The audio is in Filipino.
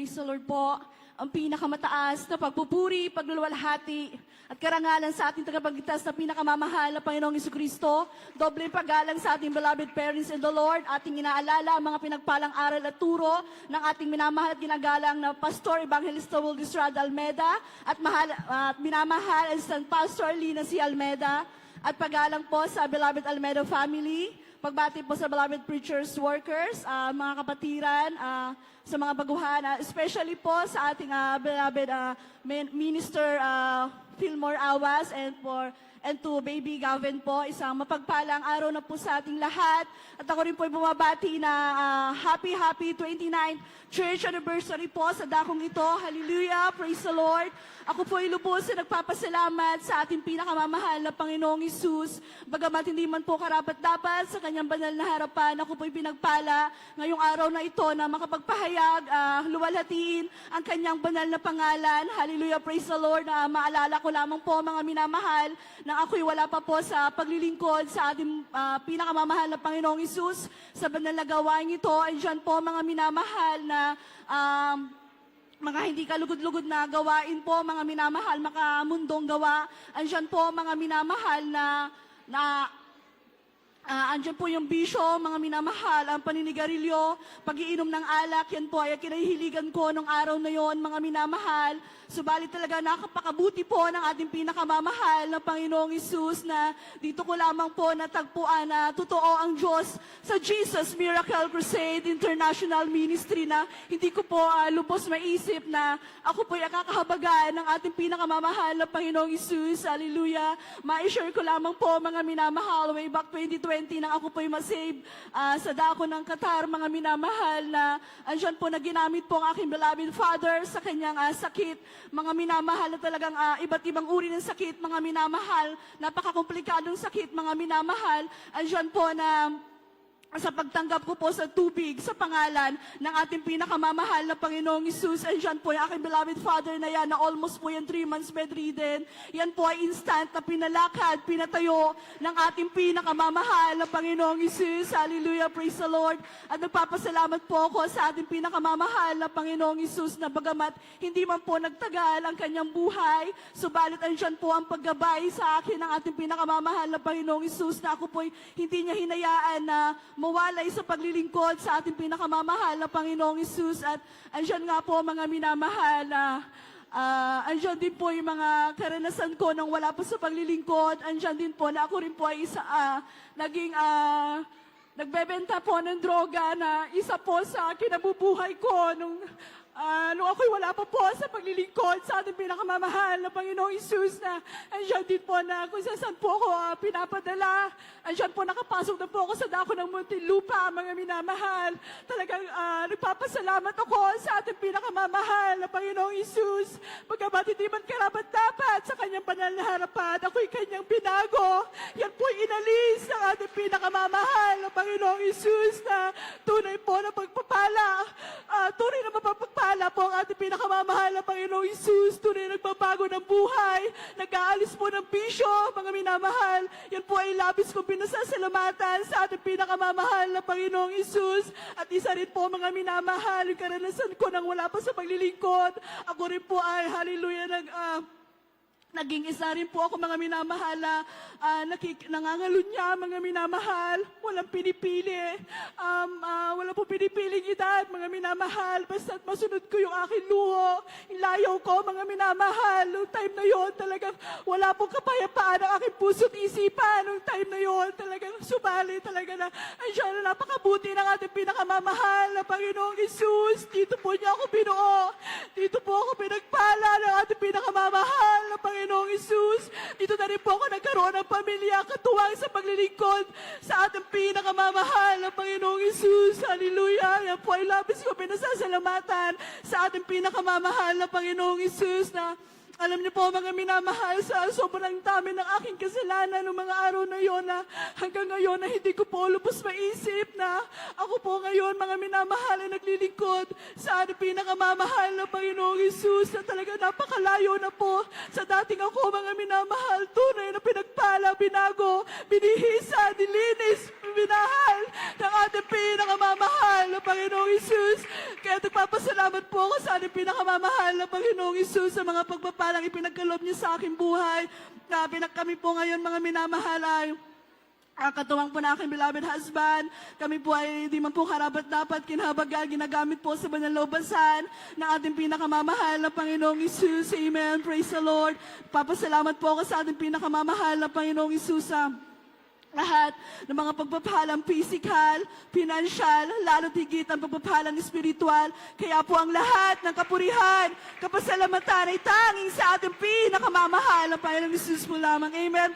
praise the Lord po. Ang pinakamataas na pagpupuri, pagluluwalhati, at karangalan sa ating tagapagligtas na pinakamamahal na Panginoong Jesucristo. Doble paggalang sa ating beloved parents in the Lord. Ating inaalala ang mga pinagpalang aral at turo ng ating minamahal at ginagalang na Pastor Evangelista Wildis Rad Almeda at minamahal Assistant Pastor Lina C. Almeda. At paggalang po sa beloved Almeda family. Pagbati po sa beloved preachers, workers, mga kapatiran, sa mga baguhan, especially po sa ating beloved Minister Fillmore Awas and to Baby Gavin po, isang mapagpalang araw na po sa ating lahat. At ako rin po ay bumabati na happy 29th Church Anniversary po sa dakong ito. Hallelujah, praise the Lord. Ako po ay lubos na nagpapasalamat sa ating pinakamamahal na Panginoong Hesus. Bagamat hindi man po karapat-dapat sa kanyang banal na harapan, ako po ay pinagpala ngayong araw na ito na makapagpahayag, luwalhatiin ang kanyang banal na pangalan. Hallelujah, praise the Lord. Maalala ko lamang po mga minamahal na ako'y wala pa po sa paglilingkod sa ating pinakamamahal na Panginoong Hesus sa banal na gawain ito. Andiyan po mga minamahal na mga hindi kalugod-lugod na gawain po, mga minamahal, makamundong gawa. Andiyan po mga minamahal andyan po yung bisyo, mga minamahal, ang paninigarilyo, pag-iinom ng alak, yan po ay kinahihiligan ko nung araw na yon, mga minamahal. Subalit talaga nakapakabuti po ng ating pinakamamahal na Panginoong Hesus na dito ko lamang po natagpuan na totoo ang Diyos sa Jesus Miracle Crusade International Ministry na hindi ko po lubos maisip na ako po ay kakahabagan ng ating pinakamamahal na Panginoong Hesus. Hallelujah. Ma-share ko lamang po mga minamahal way back 2020 nang ako po ay masave sa dako ng Qatar, mga minamahal na andyan po na ginamit po ang aking beloved father sa kanyang sakit. Mga minamahal na talagang iba't ibang uri ng sakit, mga minamahal, napakakomplikadong sakit, mga minamahal, andyan po na sa pagtanggap ko po sa tubig, sa pangalan ng ating pinakamamahal na Panginoong Hesus. Andyan po yung aking beloved father na yan, na almost po yan 3 months bedridden. Yan po ay instant na pinalakad, pinatayo ng ating pinakamamahal na Panginoong Hesus. Hallelujah, praise the Lord. At nagpapasalamat po ako sa ating pinakamamahal na Panginoong Hesus na bagamat hindi man po nagtagal ang kanyang buhay, subalit andyan po ang paggabay sa akin ng ating pinakamamahal na Panginoong Hesus na ako po hindi niya hinayaan na mawalay sa paglilingkod sa ating pinakamamahal na Panginoong Hesus. At andyan nga po mga minamahal na andyan din po yung mga karanasan ko nang wala po sa paglilingkod. Andyan din po na ako rin po ay naging nagbebenta po ng droga na isa po sa kinabubuhay ko nung ako'y wala pa po sa paglilingkod sa ating pinakamamahal na Panginoong Hesus na andyan din po na kung saan po ako pinapadala. Andyan po nakapasok na po ako sa dako ng Muntinlupa, mga minamahal. Talagang nagpapasalamat ako sa ating pinakamamahal na Panginoong Hesus. Pagkabat hindi man karapat-dapat sa kanyang banal na harapan, ako'y kanyang binago. Yan po'y inalis ng ating pinakamamahal na Panginoong Hesus na tunay po na pagpapala. Tunay na mapapagpala po ang ating pinakamamahal na Panginoong Hesus. Tunay na nagbabago ng buhay. Nag-aalis po ng bisyo, mga minamahal. Yan po ay labis kong pinasasalamatan sa ating pinakamamahal na Panginoong Hesus. At isa rin po mga minamahal, yung karanasan ko nang wala pa sa paglilingkod. Ako rin po ay, hallelujah, naging isa rin po ako, mga minamahal, nangangalunya, mga minamahal. Walang pinipili. Wala po pinipiling edad, mga minamahal. Basta masunod ko yung aking luho. Ilayaw ko, mga minamahal. Noong time na yon, talagang wala pong kapayapaan ang aking puso't isipan. Noong time na yon, talagang subali talaga na andiyan na napakabuti ng ating pinakamamahal na Panginoong Hesus. Dito po niya ako binuo. Dito po ako pinagpala ng ating pinakamamahal na Panginoong Hesus. Dito na rin po ako nagkaroon ng pamilya, katuwang sa paglilingkod sa ating pinakamamahal na Panginoong Hesus. Hallelujah. Yan po ay labis ko pinasasalamatan sa ating pinakamamahal na Panginoong Hesus na alam niyo po mga minamahal, sa sobrang dami ng aking kasalanan noong mga araw na yon na hanggang ngayon na hindi ko po lubos maisip na ako po ngayon mga minamahal ay naglilingkod sa ating pinakamamahal na Panginoong Hesus na talaga napakalayo na po sa dating ako mga minamahal. Tunay na pinagpala, binago, binihisa, dilinis, minahal ng ating pinakamamahal na Panginoong Isus. Kaya nagpapasalamat po ako sa ating pinakamamahal na Panginoong Isus sa mga pagpapalang ipinagkaloob niya sa aking buhay. Kami po ngayon mga minamahal ay katuwang po na aking beloved husband. Kami po ay di man po karapat-dapat kinahabagan, ginagamit po sa banal na ubasan ng ating pinakamamahal na Panginoong Isus. Amen. Praise the Lord. Papasalamat po ako sa ating pinakamamahal na Panginoong Isus sa lahat ng mga pagpapalang physical, financial, lalo't higit ang pagpapalang spiritual. Kaya po ang lahat ng kapurihan, kapasalamatan ay tanging sa ating pinakamamahal na Panginoong Isus po lamang. Amen.